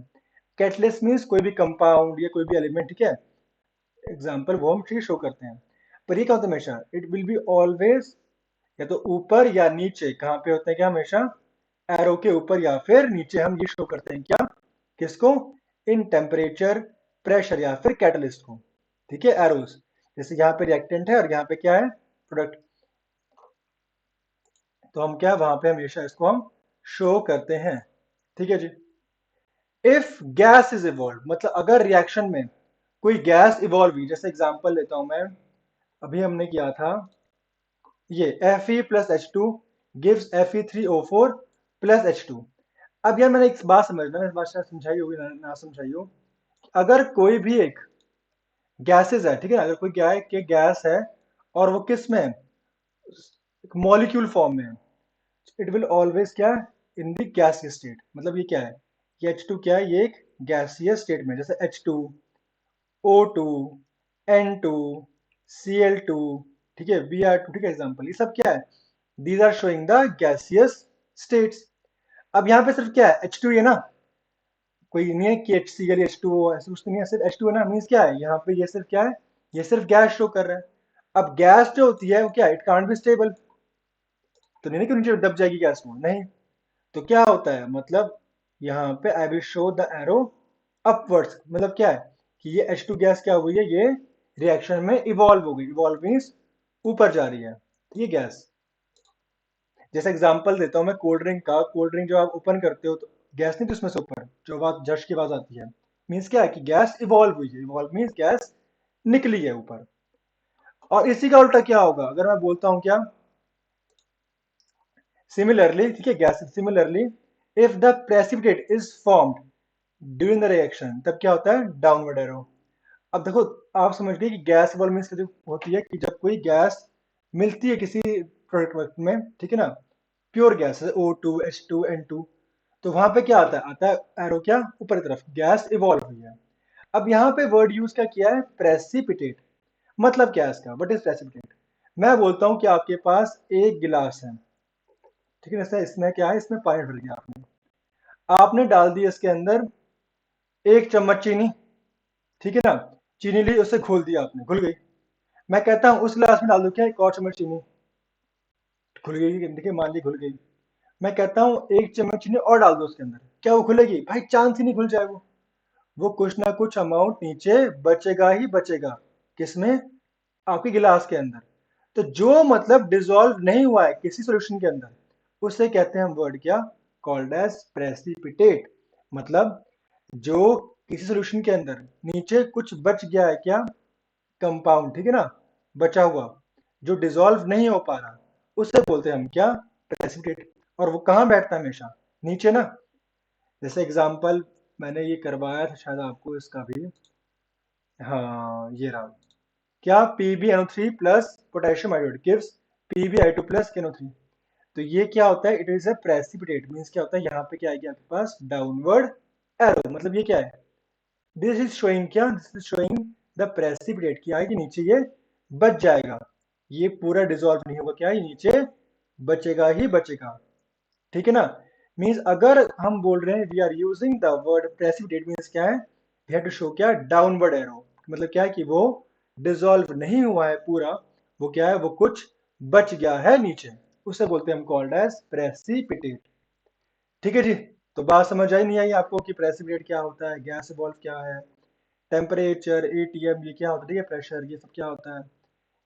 Catalyst means कोई भी कंपाउंड या कोई भी एलिमेंट, ठीक है, एग्जाम्पल वो हम ठीक शो करते हैं। पर ये क्या होता है हमेशा, इट विल बी ऑलवेज या तो ऊपर या नीचे, कहाँ पे होता है क्या, हमेशा एरो के ऊपर या फिर नीचे हम ये शो करते हैं क्या, किसको, इन टेम्परेचर, प्रेशर या फिर कैटलिस्ट को, ठीक है, एरोस। जैसे यहाँ पे रिएक्टेंट है और यहाँ पे क्या है, प्रोडक्ट, तो हम क्या वहां पे हमेशा इसको हम शो करते हैं, ठीक है जी। इफ गैस इज इवॉल्व, मतलब अगर रिएक्शन में कोई गैस इवॉल्व हुई, जैसे एग्जांपल लेता हूं मैं, अभी हमने किया था ये Fe plus H2 gives Fe3O4 plus H2। अब यार मैंने एक बात समझना, इस बात शायद समझाई होगी ना समझाई हो, अगर कोई भी एक गैसेस है, ठीक है ना, अगर कोई क्या है कि गैस है और वो किस में है, मॉलिक्यूल फॉर्म में है, इट विल ऑलवेज क्या, इन द गैसियस स्टेट। मतलब ये क्या है, ये H2 क्या है, ये एक गैसियस स्टेट में, जैसे H2, O2, N2, Cl2, ठीक है, Br2, ठीक है, एग्जांपल ये सब क्या है, these are showing the gaseous states. अब यहाँ पे सिर्फ क्या है, H2 है ना, कोई नहीं है कि HCl या H2O, ऐसा कुछ तो नहीं है, सिर्फ H2 है ना, मीन्स क्या है, यहाँ पे ये सिर्फ क्या है, ये सिर्फ गैस शो कर रहा है। अब गैस जो होती है वो क्या, इट कांट बी स्टेबल, तो नहीं ना कि नीचे दब जाएगी गैस वो, नहीं। तो क्या होता है, मतलब यहाँ पे आई will show the arrow upwards, मतलब क्या है कि ये H2 गैस क्या हुई है, ये रिएक्शन में इवॉल्व हो गई, इवॉल्व मीन्स ऊपर जा रही है ये गैस। जैसे एग्जांपल देता हूँ मैं कोल्ड ड्रिंक का, कोल्ड ड्रिंक जो आप ओपन करते हो तो गैस नहीं, तो उसमें से ऊपर जो आवाज, जश की आवाज आती है, मीन्स क्या है कि गैस इवॉल्व हुई है, इवॉल्व मीन्स गैस निकली है ऊपर। और इसी का उल्टा क्या होगा, अगर मैं बोलता हूँ क्या, सिमिलरली, ठीक है, gas similarly if the precipitate is formed during the reaction, तब क्या होता है, डाउनवर्ड एरो। अब देखो, आप समझ गए कि गैस इवॉल्व मीन्स जो होती है कि जब कोई गैस मिलती है किसी प्रोडक्ट में, ठीक है ना, प्योर गैस है O2, H2, N2, तो वहां पे क्या आता है एरो क्या, ऊपर की तरफ, गैस इवॉल्व हुई है। अब यहाँ पे वर्ड यूज क्या किया है, प्रेसिपिटेट। मतलब क्या है इसका, व्हाट इज प्रेसिपिटेट, मैं बोलता हूँ कि आपके पास एक गिलास है, ठीक है ना। इसमें क्या है, इसमें पानी डाल दिया आपने डाल दिया इसके अंदर 1 चम्मच चीनी, ठीक है ना। चीनी ली, उसे घोल दिया आपने, घुल गई। मैं कहता हूँ उस गिलास में डाल दो क्या 1 और चम्मच चीनी, घुल गई, देखिए मान ली घुल गई। मैं कहता हूँ 1 चम्मच चीनी और डाल दो उसके अंदर, क्या वो घुलेगी? भाई चांस ही नहीं घुल जाए वो कुछ ना कुछ अमाउंट नीचे बचेगा ही बचेगा। किसमें? आपके गिलास के अंदर। तो जो मतलब डिसॉल्व नहीं हुआ है किसी सॉल्यूशन के अंदर, उसे कहते हैं हम वर्ड क्या? Called as precipitate. मतलब जो किसी सॉल्यूशन के अंदर नीचे कुछ बच गया है क्या, कंपाउंड, ठीक है ना, बचा हुआ, जो डिसॉल्व नहीं हो पा रहा, उसे बोलते हैं हम क्या? प्रेसिपिटेट। और वो कहाँ बैठता है? हमेशा नीचे ना। जैसे एग्जांपल मैंने ये करवाया था शायद आपको इसका भी। हाँ ये रहा। क्या PbNO3 plus potassium iodide gives PbI2 plus KNO3। तो ये क्या होता है? It is a precipitate. Means क्या होता है, यहाँ पे क्या आएगी आपके पास? Downward arrow. मतलब ये क्या है? दिस इज शोइंग क्या? This is showing the precipitate की आएगी नीचे, ये बच जाएगा, ये पूरा डिसॉल्व नहीं होगा, क्या ये नीचे बचेगा ही बचेगा, ठीक है ना। मींस अगर हम बोल रहे हैं we are using the word precipitate, means क्या है? वी हैव टू शो क्या? Downward arrow. मतलब क्या है कि वो डिसॉल्व नहीं हुआ है पूरा, वो क्या है? वो कुछ बच गया है नीचे, उसे बोलते हैं हम कॉल्ड एज प्रेसिपिटेट। ठीक है जी। तो बात समझ आई नहीं आई आपको कि प्रेसिपिटेट क्या होता है, गैस इवॉल्व क्या है, टेम्परेचर, ATM ये क्या होता है, ठीक है, प्रेशर ये सब क्या होता है,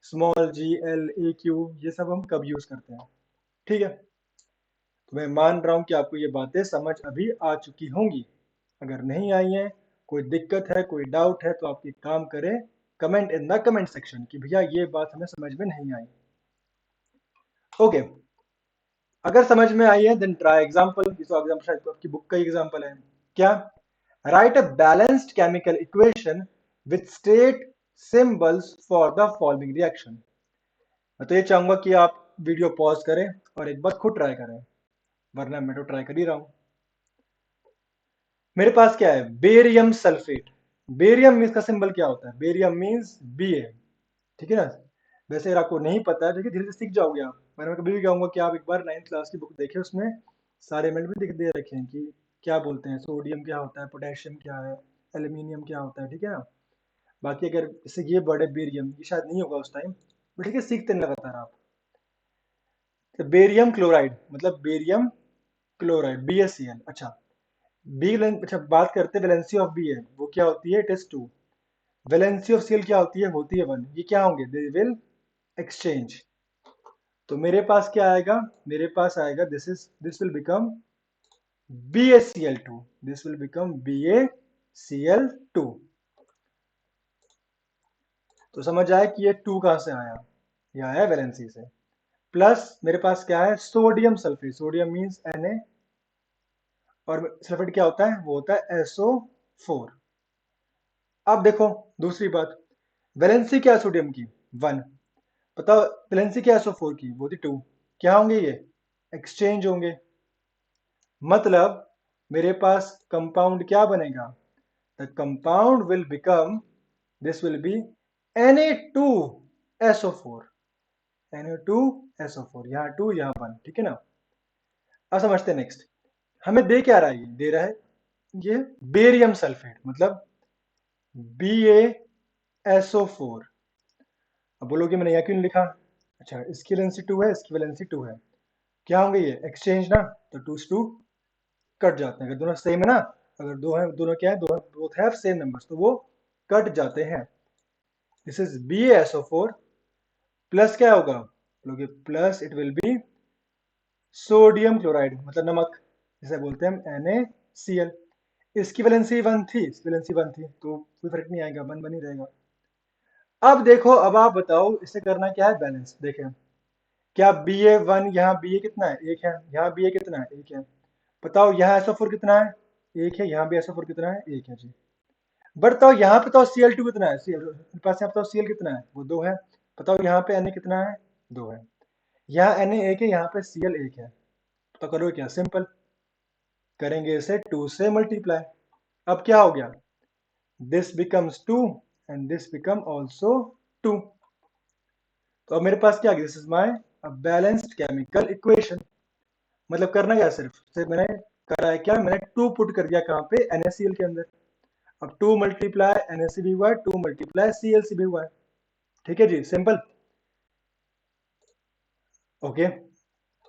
small g l a q ये सब हम कब यूज करते हैं, ठीक है। तो मैं मान रहा हूं कि आपको ये बातें समझ अभी आ चुकी होंगी। अगर नहीं आई हैं, कोई दिक्कत है, कोई डाउट है, तो आप एक काम करें, comment in the comment section कि भैया ये बात हमें समझ में नहीं आई। ओके, अगर समझ में आई है देन ट्राई एग्जांपल। एग्जांपल शायद आपकी बुक का एग्जांपल है क्या? Right a balanced chemical equation with state symbols for the following reaction. मैं तो ये चाहूंगा कि आप वीडियो पॉज करें और एक बार खुद ट्राई करें, वरना मैं तो ट्राई कर ही रहा हूं। मेरे पास क्या है? Barium sulphate. बेरियम मीन्स का सिंबल क्या होता है? बेरियम मीन्स Ba, ठीक है ना। वैसे अगर आपको नहीं पता है तो धीरे धीरे सीख जाओगे आप। मैं कभी भी कहूंगा कि आप एक बार 9th क्लास की बुक देखें, उसमें सारे एलिमेंट भी दिख दे रखे हैं कि क्या बोलते हैं, सोडियम क्या होता है, पोटेशियम क्या है, एल्यूमिनियम क्या होता है, ठीक है ना। बाकी अगर जैसे ये वर्ड है बेरियम, ये शायद नहीं होगा उस टाइम, बट ठीक है, सीखते हैं लगातार आप। तो बेरियम क्लोराइड मतलब बेरियम क्लोराइड BaCl। अच्छा, अच्छा बात करते हैं वैलेंसी ऑफ Ba, वो क्या होती है? It is 2। Valency of Cl क्या होती है? होती है 1। ये क्या होंगे? They will exchange. तो मेरे पास क्या आएगा? मेरे पास आएगा this will become BaCl2। This will become BaCl2। तो समझ आया कि ये 2 कहां से आया? ये आया वैलेंसी से। प्लस मेरे पास क्या है? Sodium sulphate. Sodium means Na, और सल्फेट क्या होता है? वो होता है SO4। अब देखो दूसरी बात, वैलेंसी क्या है सोडियम की? 1। बताओ वैलेंसी क्या है SO4 की? वो थी 2। क्या होंगे ये? एक्सचेंज होंगे। मतलब मेरे पास कंपाउंड क्या बनेगा? The compound will become, this will be Na2SO4। Na2SO4, यहाँ 2 यहाँ 1, ठीक है ना। अब समझते हैं नेक्स्ट, हमें दे क्या रहा है? ये दे रहा है ये बेरियम सल्फेट, मतलब BaSO4। अब बोलोगे मैंने यहाँ क्यों नहीं लिखा? अच्छा, इसकी वैलेंसी 2 है, इसकी वैलेंसी 2 है, क्या होंगे ये? एक्सचेंज ना। तो 2 से 2 कट जाते हैं, अगर दोनों सेम है ना, अगर दो है, दोनों क्या है, दो बोथ हैव सेम नंबर्स, तो वो कट जाते हैं। दिस इज BaSO4 प्लस क्या होगा? बोलोगे plus it will be sodium chloride, मतलब नमक, जिसे बोलते हैं हम NaCl। इसकी वैलेंसी 1 थी, इसकी वैलेंसी 1 थी, तो कोई फर्क नहीं आएगा, 1 1 ही रहेगा। अब देखो, अब आप बताओ इसे करना क्या है? बैलेंस। देखें, क्या Ba1, यहाँ Ba कितना है? 1 है, यहाँ Ba कितना है? 1 है। बताओ यहाँ SO4 कितना है? 1 है, यहाँ भी SO4 कितना है? 1 है जी। बताओ यहाँ पे तो Cl2 कितना है? Cl पास यहाँ बताओ Cl कितना है? वो 2 है। बताओ यहाँ पे Na कितना है? 2 है। यहाँ Na 1 है, यहाँ पे Cl 1 है। तो करो क्या? सिंपल, करेंगे इसे 2 से मल्टीप्लाई। अब क्या हो गया? This becomes 2 and this become also 2। तो अब मेरे पास क्या? This is my balanced chemical equation. मतलब करना क्या, सिर्फ मैंने करा है क्या, मैंने 2 पुट कर दिया कहाँ पे, NaCl के अंदर। अब 2 मल्टीप्लाई NaC भी हुआ है, 2 मल्टीप्लाई ClC भी हुआ है। ठीक है जी, सिंपल। ओके,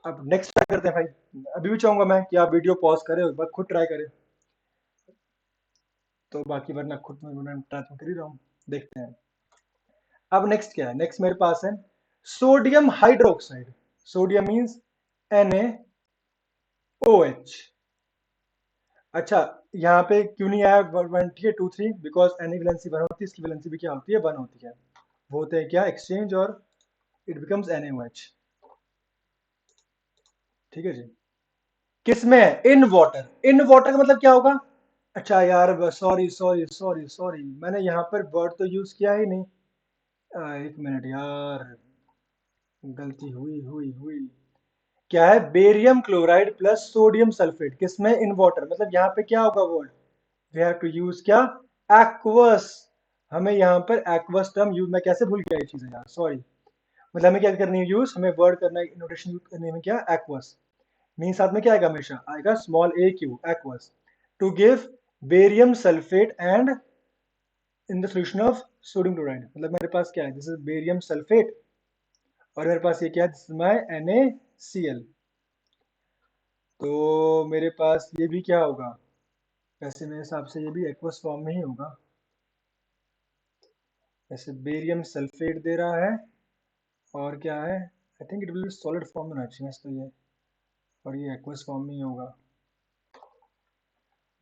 अब नेक्स्ट ट्राई करते हैं भाई। अभी भी चाहूंगा मैं कि आप वीडियो पॉज करें और एक बार खुद ट्राई करें, तो बाकी वरना खुद में ट्राई तो कर ही रहा हूँ। देखते हैं अब नेक्स्ट क्या है। नेक्स्ट मेरे पास है sodium hydroxide. Sodium means NaOH। अच्छा, यहाँ पे क्यों नहीं आया वन, ठीक है, 2 3, बिकॉज Na की वैलेंसी 1 होती है, इसकी वैलेंसी भी क्या होती है, 1 होती है। वो होते हैं क्या, एक्सचेंज, और इट बिकम्स NaOH। ठीक है जी। किसमें है, इन वाटर। इन वाटर का मतलब क्या होगा। अच्छा यार, सॉरी सॉरी सॉरी सॉरी, मैंने यहाँ पर वर्ड तो यूज किया ही नहीं। एक मिनट यार, गलती हुई हुई हुई। क्या है, barium chloride plus sodium sulphate, किसमें, इन वाटर। मतलब यहाँ पे क्या होगा word, we have to use क्या, एक्वस। हमें यहाँ पर एक्वस टर्म यूज, मैं कैसे भूल गया ये चीजें यार, सॉरी। मतलब हमें क्या करनी है यूज, हमें वर्ड करना है, नोटेशन यूज करने में क्या, एक्वस। मीन साथ में क्या आएगा, हमेशा आएगा small a q, aqueous, to give barium sulphate and in the solution of sodium chloride. मतलब मेरे पास क्या है, दिस इज बेरियम सल्फेट, और मेरे पास ये क्या है, दिस इज माय NaCl। तो मेरे पास ये भी क्या होगा, वैसे मेरे हिसाब से ये भी एक्वस फॉर्म में ही होगा। ऐसे बेरियम सल्फेट दे रहा है, और क्या है, I think it will be solid form में होना चाहिए तो ये, और ये एक्वस फॉर्म में ही होगा।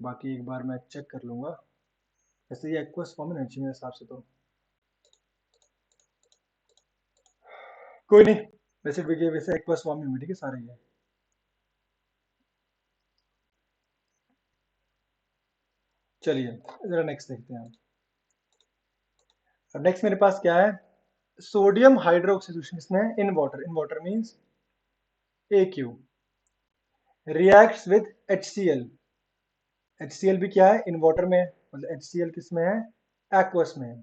बाकी एक बार मैं चेक कर लूंगा। वैसे ये एक्वस फॉर्म में होना चाहिए मेरे हिसाब से तो। कोई नहीं, वैसे एक्वस फॉर्म में होंगे, ठीक है सारे ये। चलिए जरा नेक्स्ट देखते हैं। अब नेक्स्ट मेरे पास क्या है, सोडियम हाइड्रोक्साइड सोल्यूशन, इसमें in water. In water means AQ reacts with HCl। HCl भी क्या है, इन वाटर में है, मतलब HCl किस में है, एक्वस में है,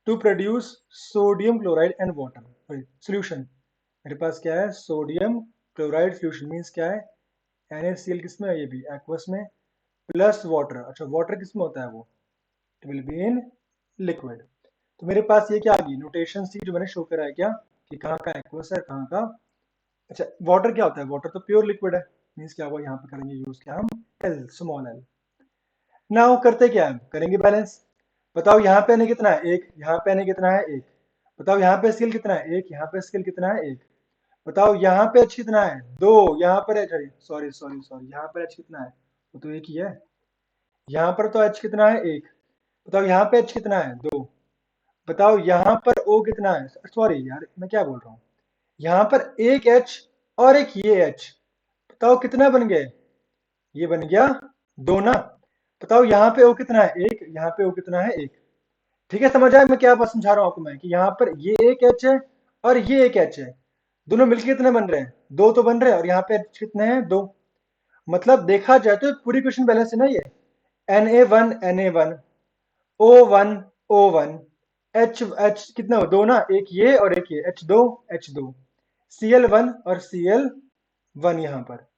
to produce sodium chloride and water solution. मेरे पास क्या है, सोडियम क्लोराइड सोल्यूशन मींस क्या है, NaCl किस में है, ये भी एक्वस में, प्लस वाटर। अच्छा, वाटर किस में होता है वो, it will be in liquid. तो मेरे पास ये क्या आ गई, नोटेशन सी जो मैंने शो करा है क्या, कि कहाँ का एक्वस है, कहाँ का। अच्छा, वाटर क्या होता है, वाटर तो प्योर लिक्विड है, मींस क्या होगा, यहाँ पे करेंगे यूज क्या हम, एल, स्मॉल एल। नाउ करते क्या है, करेंगे बैलेंस। बताओ यहाँ पे Na कितना है, एक, यहाँ पे Na कितना है, एक। बताओ यहाँ पे Cl कितना है, एक, यहाँ पे Cl कितना है, एक। बताओ यहाँ पे H कितना है, दो। यहाँ पर H, सॉरी सॉरी सॉरी, यहाँ पर H कितना है, वो तो एक ही है। यहाँ पर तो H कितना है, एक। बताओ यहाँ पे H कितना है, दो। बताओ यहाँ पर O कितना है, सॉरी यार मैं क्या बोल रहा हूँ, यहाँ पर एक H और एक ये H। बताओ कितना बन गए, ये बन गया दो ना। बताओ यहाँ पे O कितना है, एक, यहाँ पे O कितना है, एक। ठीक है, समझ आया मैं क्या बात समझा रहा हूँ आपको मैं, कि यहाँ पर ये एक H है और ये एक H है, दोनों मिलके कितने बन रहे हैं, दो तो बन रहे हैं, और यहाँ पे H कितने हैं, दो। मतलब देखा जाए तो पूरी क्वेश्चन बैलेंस है ना ये, Na1 O1 O1, H कितना हो, दो ना, एक ये और एक ये, H2 Cl1 और Cl1 यहाँ पर।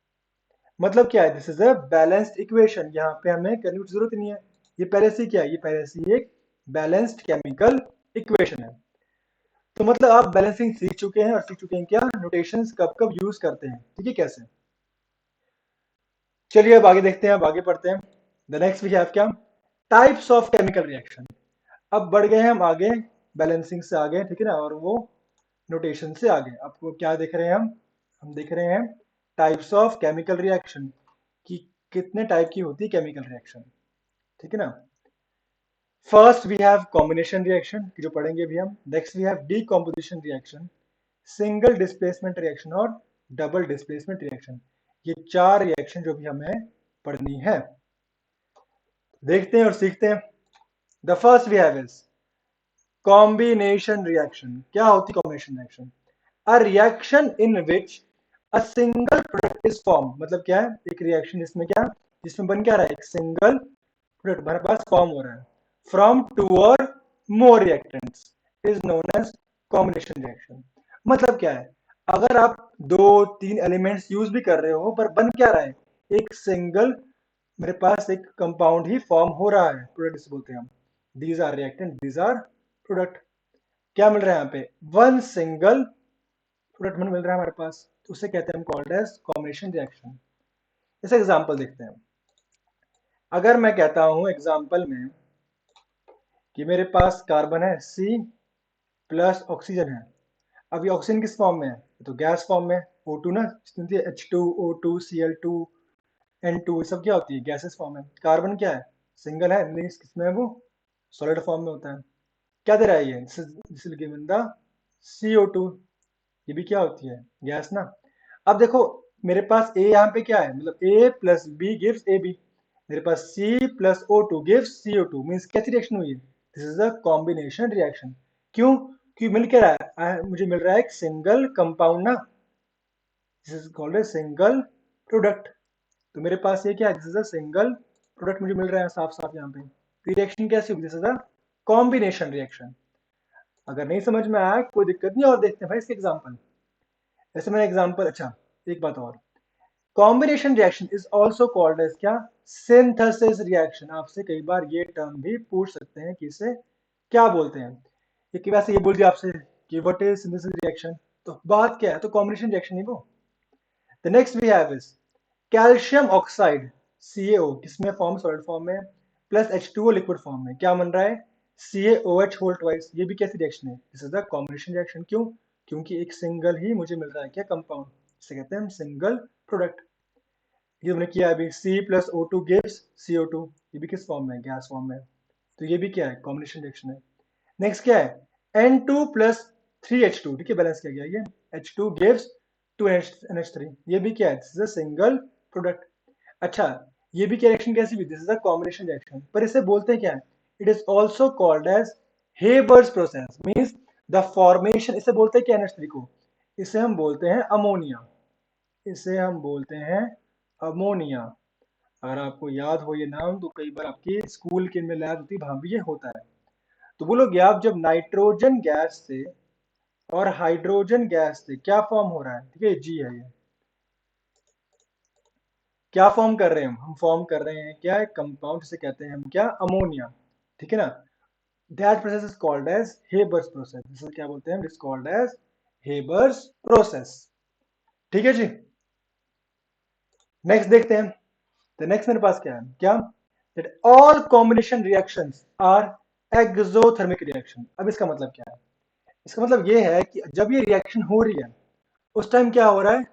मतलब क्या है, this is a balanced equation, यहाँ पे हमें करने की जरूरत नहीं है। ये पहले से क्या है, ये पहले से एक बैलेंस्ड केमिकल इक्वेशन है। तो मतलब आप बैलेंसिंग सीख चुके हैं, और सीख चुके हैं क्या, नोटेशंस कब कब यूज करते हैं, ठीक है, कैसे। चलिए अब आगे देखते हैं, अब आगे पढ़ते हैं। द नेक्स्ट वी हैव क्या, टाइप्स ऑफ केमिकल रिएक्शन। अब बढ़ गए हैं हम आगे, बैलेंसिंग से आगे, ठीक है ना, और वो नोटेशन से आगे। आपको क्या देख रहे हैं हम देख रहे हैं टाइप्स ऑफ केमिकल रिएक्शन, कि कितने टाइप की होती है केमिकल रिएक्शन, ठीक है ना। First we have combination reaction, जो पढ़ेंगे अभी हम। Next we have decomposition reaction, single displacement reaction, और डबल डिस्प्लेसमेंट रिएक्शन। ये चार रिएक्शन जो भी हमें पढ़नी है। देखते हैं और सीखते हैं। The first we have is combination reaction. क्या होती है combination reaction, a reaction in which a single product is form. मतलब क्या है, एक रिएक्शन जिसमें क्या, जिसमें बन क्या रहा है, एक सिंगल प्रोडक्ट हमारे पास फॉर्म हो रहा है from two or more reactants, is known as combination reaction. मतलब क्या है, अगर आप 2-3 एलिमेंट्स यूज भी कर रहे हो पर बन क्या रहा है, एक सिंगल मेरे पास एक कंपाउंड ही फॉर्म हो रहा है, प्रोडक्ट जिसे बोलते हैं हम। These are reactant, these are product. क्या मिल रहा है यहाँ पे, वन सिंगल प्रोडक्ट मिल रहा है हमारे पास, तो उसे कहते हैं हम कॉल्ड एज कॉम्बिनेशन रिएक्शन। जैसे एग्जांपल देखते हैं। अगर मैं कहता हूं एग्जांपल में कि मेरे पास कार्बन है C प्लस ऑक्सीजन है। अब ये ऑक्सीजन किस फॉर्म में है, तो गैस फॉर्म में। O2 ना, H2, O2, Cl2, N2, ये सब क्या होती है, गैसेस फॉर्म में। कार्बन क्या है, सिंगल है, मीन्स किसमें है वो, सॉलिड फॉर्म में होता है। क्या दे रहा है ये, this will given the CO2, ये भी क्या होती है, गैस ना। अब देखो मेरे पास ए यहाँ पे क्या है, मतलब A plus B gives AB। मेरे पास C plus O2 gives CO2, means कैसी रिएक्शन हुई है, this is a combination reaction. क्यों, क्योंकि मिल क्या रहा है, मुझे मिल रहा है एक सिंगल कंपाउंड ना, this is called a single product. तो मेरे पास ये क्या है, this is a single product मुझे मिल रहा है साफ साफ यहाँ पे। रिएक्शन कैसी होगी, this is a combination reaction. अगर नहीं समझ में आया कोई दिक्कत नहीं, और देखते हैं भाई इसके एग्जांपल। जैसे मैंने एग्जांपल, अच्छा एक बात और, combination reaction is also called as क्या, सिंथेसिस रिएक्शन। आपसे कई बार ये टर्म भी पूछ सकते हैं कि इसे क्या बोलते हैं। ये कि वैसे ये बोल दिया आपसे कि व्हाट इज सिंथेसिस रिएक्शन, तो बात क्या है, तो कॉम्बिनेशन रिएक्शन ही वो। The next we have is calcium oxide CaO, किसमें फॉर्म, सॉलिड फॉर्म में, प्लस H2O लिक्विड फॉर्म में। क्या बन रहा है, CaOH होल ट्वाइस। ये भी कैसी रिएक्शन है, this is the combination reaction. क्यों, क्योंकि एक सिंगल ही मुझे मिल रहा है क्या, कंपाउंड, इसे कहते हैं हम सिंगल प्रोडक्ट। ये हमने किया अभी, C plus O2 gives CO2, ये भी किस फॉर्म में, गैस फॉर्म में। तो ये भी क्या है, कॉम्बिनेशन रिएक्शन है। नेक्स्ट क्या है, N2 प्लस 3H2, ठीक है, बैलेंस किया गया ये, H2 गिव्स 2NH3, ये भी क्या है, this is a single product. अच्छा, ये भी क्या रिएक्शन कैसी हुई, this is a combination reaction, पर इसे बोलते हैं क्या है, it is also called as Haber's process, means the formation, इसे बोलते हैं क्या, NH3 को, इसे हम बोलते हैं अमोनिया, इसे हम बोलते हैं अमोनिया। अगर आपको याद हो ये नाम, तो कई बार आपकी स्कूल के में लैब होती है, वहां भी ये होता है। तो बोलोगे आप, जब नाइट्रोजन गैस से और हाइड्रोजन गैस से क्या फॉर्म हो रहा है, ठीक है, जी है ये, क्या फॉर्म कर रहे हैं हम फॉर्म कर रहे हैं क्या, एक कंपाउंड जिसे कहते हैं हम क्या, अमोनिया, ठीक है ना। That process is called as Haber's process, जिसे क्या बोलते हैं, it's called as Haber's process, ठीक है जी। नेक्स्ट देखते हैं। तो नेक्स्ट मेरे पास क्या है, क्या, that all combination reactions are exothermic reaction. अब इसका मतलब क्या है, इसका मतलब ये है कि जब ये रिएक्शन हो रही है, उस टाइम क्या हो रहा है,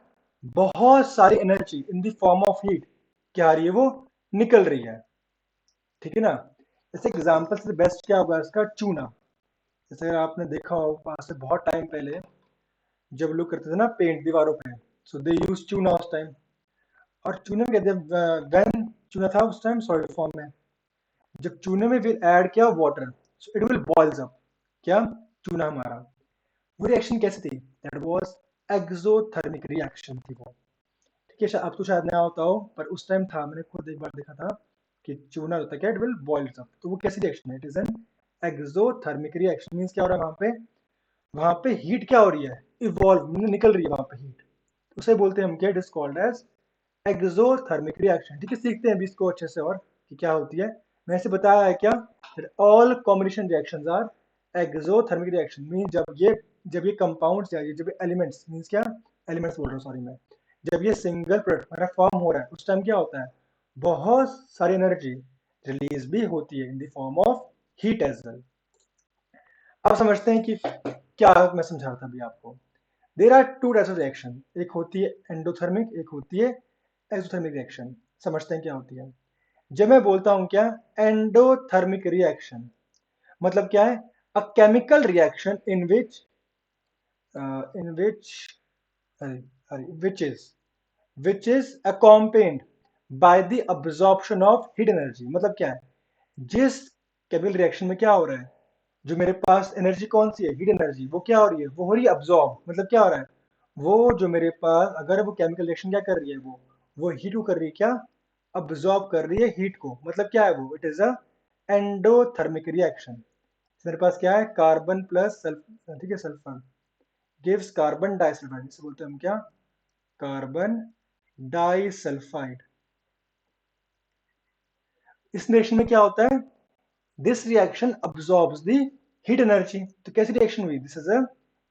बहुत सारी energy in the form of heat क्या आ रही है, वो निकल रही है, ठीक है ना। जैसे एग्जांपल से बेस्ट क्या होगा इसका, चूना। जैसे आपने देखा हो आज से बहुत टाइम पहले, जब लोग करते थे ना पेंट दीवारों पे, सो दे यूज चूना उस टाइम। और चूने में कहते हैं, व्हेन चूना था उस टाइम सॉलिड फॉर्म में, जब चूने में फिर ऐड किया water, so it will boils up, क्या, चूना हमारा। वो रिएक्शन कैसी थी, दैट वाज एक्सोथर्मिक रिएक्शन थी वो, ठीक है। अब तो शायद नया होता हो, पर उस टाइम था, मैंने खुद एक बार देखा था कि चूना होता है क्या, इट विल बॉइल्स अप। तो वो कैसी रिएक्शन है, it is an exothermic reaction, means क्या हो रहा है वहां पे हीट क्या हो रही है, इवॉल्व, निकल रही है वहां पे हीट, उसे बोलते हैं हम क्या, it is called as exothermic reaction, ठीक है। सीखते हैं अभी इसको अच्छे से और कि क्या होती है। मैं ऐसे बताया है क्या, all combination reactions are exothermic reaction, mean जब ये कंपाउंड्स या जब ये एलिमेंट्स, मींस क्या, एलिमेंट्स बोल रहा हूँ सॉरी मैं, जब ये सिंगल प्रोडक्ट हमारा फॉर्म हो रहा है, उस टाइम क्या होता है, बहुत सारी एनर्जी रिलीज भी होती है in the form of heat as well. अब समझते हैं कि क्या मैं समझा रहा था अभी आपको। There are two types of reaction, एक होती है एंडोथर्मिक, एक होती है एक्सोथर्मिक रिएक्शन। समझते हैं क्या होती है। जब मैं बोलता हूं क्या, एंडोथर्मिक रिएक्शन, मतलब क्या है, a chemical reaction in which which is accompanied by the absorption of heat energy। मतलब क्या है, जिस केमिकल रिएक्शन में क्या हो रहा है, जो मेरे पास एनर्जी कौन सी है, हीट एनर्जी, वो क्या हो रही है, वो हो रही है अब्सॉर्ब। मतलब क्या हो रहा है, वो जो मेरे पास, अगर वो केमिकल रिएक्शन क्या कर रही है, वो हीट को कर रही है क्या, अब्सॉर्ब कर रही है हीट को। मतलब क्या है वो, it is a endothermic reaction. मेरे पास क्या है, कार्बन प्लस सल्फर, ठीक है, सल्फर, गिव्स कार्बन डाइसल्फाइड, इसे बोलते हैं हम क्या, कार्बन डाइसल्फाइड। इस रिएक्शन में क्या होता है, this reaction absorbs the heat energy. तो कैसी रिएक्शन हुई, this is a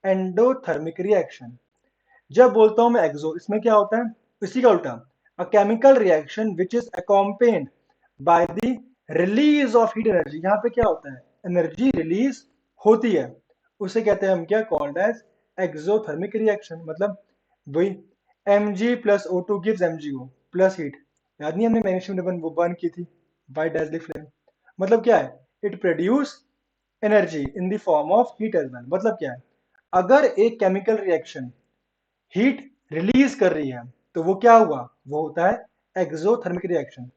endothermic reaction. जब बोलता हूं मैं एक्सो, इसमें क्या होता है, इसी का उल्टा, a chemical reaction which is accompanied by the release of heat energy. यहाँ पे क्या होता है, एनर्जी रिलीज होती है, उसे कहते हैं हम क्या, कॉल्ड एज एक्सोथर्मिक रिएक्शन। मतलब वही Mg plus O2 gives MgO plus heat. याद नहीं, हमने मैग्नीशियम वो बर्न की थी बाय डेजली फ्लेम। मतलब क्या है, it produce energy in the form of heat as well. मतलब क्या है, अगर एक केमिकल रिएक्शन हीट रिलीज कर रही है तो वो क्या हुआ, वो होता है एक्सोथर्मिक रिएक्शन।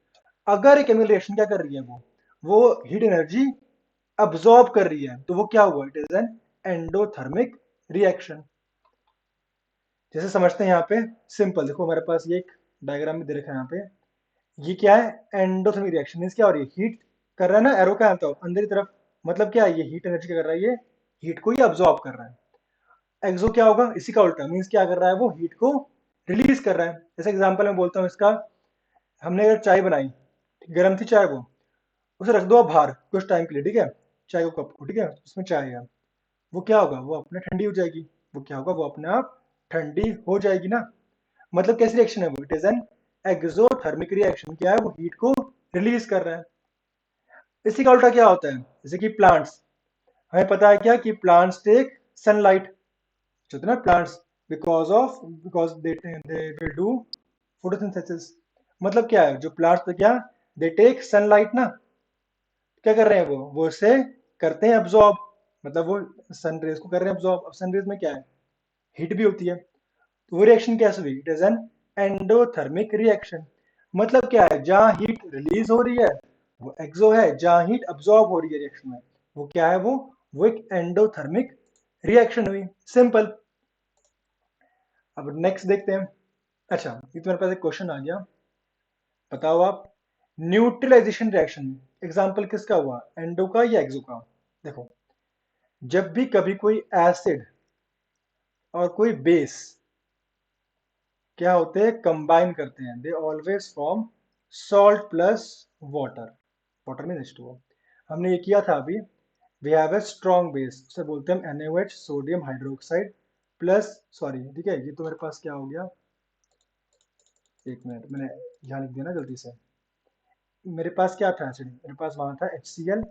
अगर एक केमिकल रिएक्शन क्या कर रही है, वो हीट एनर्जी अब्सॉर्ब कर रही है तो वो क्या हुआ, it is an endothermic reaction. जैसे समझते हैं यहाँ पे, सिंपल देखो हमारे पास ये एक डायग्राम में दे रखा है यहाँ पे, ये क्या है, एंडोथर्मिक रिएक्शन मींस क्या हो रही है, हीट कर रहा है ना, एरो का आता है अंदर की तरफ। मतलब क्या है, ये हीट एनर्जी क्या कर रहा है, ये हीट को ही अब्सॉर्ब कर रहा है। एक्सो क्या होगा, इसी का उल्टा, मींस क्या कर रहा है, वो हीट को रिलीज कर रहा है। जैसे एग्जांपल मैं बोलता हूँ इसका, हमने अगर चाय बनाई, गर्म थी चाय, वो उसे रख दो आप बाहर कुछ टाइम के लिए, ठीक है, चाय को कप को, ठीक है, उसमें चाय है, वो क्या होगा, वो अपने ठंडी हो जाएगी। वो क्या होगा, वो अपने आप ठंडी हो जाएगी ना। मतलब कैसी रिएक्शन है वो, it is an exothermic reaction. क्या है, वो हीट को रिलीज कर रहा है। इसी का उल्टा क्या होता है, जैसे कि प्लांट्स, हमें पता है क्या कि प्लांट्स टेक सनलाइट, जो होता है ना plants, because they will do photosynthesis. मतलब क्या है, जो प्लांट्स तो क्या, दे टेक सनलाइट ना, क्या कर रहे हैं वो उससे करते हैं अब्सॉर्ब। मतलब वो सन रेज को कर रहे हैं अब्सॉर्ब। अब सन रेज में क्या है, हीट भी होती है। तो वो रिएक्शन कैसे हुई, it is an endothermic reaction. मतलब क्या है, जहां हीट रिलीज हो रही है वो एक्सो है, जहां हीट अब्सॉर्ब हो रही है रिएक्शन में, वो क्या है, वो एक एंडोथर्मिक रिएक्शन हुई, सिंपल। अब नेक्स्ट देखते हैं। अच्छा, ये तो मेरे पास एक क्वेश्चन आ गया, बताओ आप, न्यूट्रलाइजेशन रिएक्शन एग्जांपल किसका हुआ, एंडो का या एक्सो का। देखो, जब भी कभी कोई एसिड और कोई बेस क्या होते हैं, कंबाइन करते हैं, they always form salt plus water. Water में H2O। हमने ये किया था अभी, we have a strong base, उसे बोलते हैं NaOH, sodium hydroxide plus, sorry ठीक है, ये तो मेरे पास क्या हो गया, एक मिनट, मैंने यहाँ लिख दिया ना गलती से। मेरे पास क्या था एसिड, मेरे पास वहां था HCl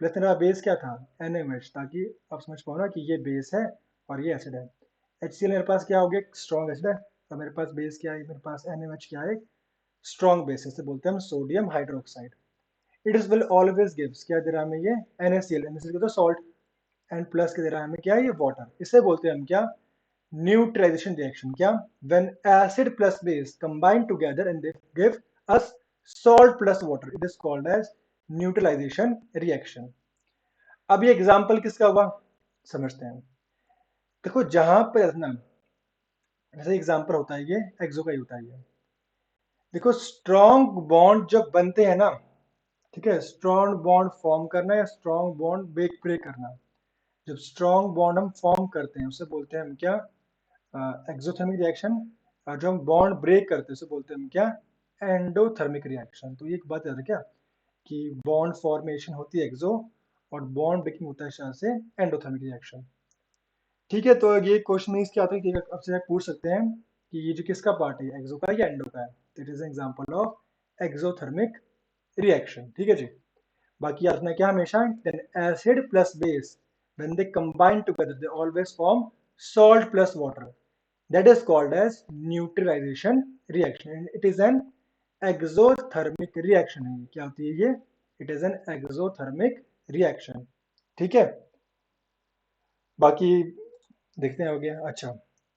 प्लस मेरा बेस क्या था, NaOH, ताकि आप समझ पाओ ना कि ये बेस है और ये एसिड है। HCl मेरे पास क्या हो गया, स्ट्रॉन्ग एसिड है, और मेरे पास बेस क्या है, मेरे पास NaOH क्या है, स्ट्रॉन्ग बेस, से बोलते हैं हम sodium hydroxide. It is will always gives, क्या दे रहा है हमें ये, NaCl तो सॉल्ट, एंड प्लस के दे रहा है हमें क्या है, ये वाटर। इसे बोलते हैं हम क्या, न्यूट्रलाइजेशन रिएक्शन। क्या, when acid plus base combine together and they give us salt plus water, it is called as neutralization reaction. अब ये एग्जांपल किसका हुआ, समझते हैं। देखो जहां पर ना, जैसे एग्जांपल होता है, ये एक्सो का ही होता है ये। देखो स्ट्रॉन्ग बॉन्ड जब बनते हैं ना, ठीक है, स्ट्रॉन्ग बॉन्ड फॉर्म करना या स्ट्रॉन्ग बॉन्ड ब्रेक करना, जब स्ट्रॉन्ग बॉन्ड हम फॉर्म करते हैं उसे बोलते हैं हम क्या, एक्सोथर्मिक रिएक्शन। और जो हम बॉन्ड ब्रेक करते हैं उसे बोलते हैं हम क्या, एंडोथर्मिक रिएक्शन। तो ये एक बात याद है क्या, कि बॉन्ड फॉर्मेशन होती है एक्सो, और बॉन्ड ब्रेकिंग होता है शायद से एंडोथर्मिक रिएक्शन। ठीक है, तो ये क्वेश्चन में क्या होता है कि आपसे पूछ सकते हैं कि ये जो किसका पार्ट है, एक्सो का या एंडो का है। It is an example of exothermic reaction, ठीक है जी। बाकी याद रखना क्या हमेशा, then acid plus base when they combine together they always form salt plus water, that is called as neutralization reaction and it is an exothermic reaction है। क्या होती है ये, it is an exothermic reaction, ठीक है। बाकी देखते हैं, हो गया। अच्छा,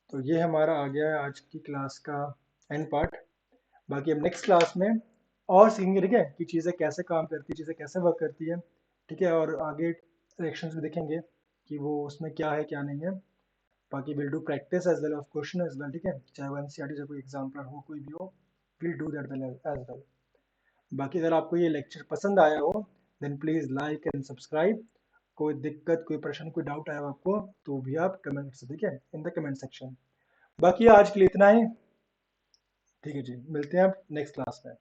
तो ये हमारा आ गया है आज की क्लास का एंड पार्ट। बाकी हम नेक्स्ट क्लास में और सीखेंगे, ठीक है, कि चीज़ें कैसे काम करती है, चीज़ें कैसे वर्क करती है, ठीक है, और आगे रिएक्शंस भी देखेंगे कि वो उसमें क्या है क्या नहीं है। बाकी will do practice as well of question as well, ठीक है, चाहे वो एनसीईआरटी से कोई एग्जाम्पल हो, कोई भी हो, will do that as well. बाकी अगर आपको ये लेक्चर पसंद आया हो, then please like and subscribe, कोई दिक्कत, कोई प्रश्न, कोई डाउट आया हो आपको तो भी आप कमेंट कर सकते, ठीक है, इन द कमेंट सेक्शन। बाकी आज के लिए इतना ही। ठीक है जी, मिलते हैं आप नेक्स्ट क्लास में।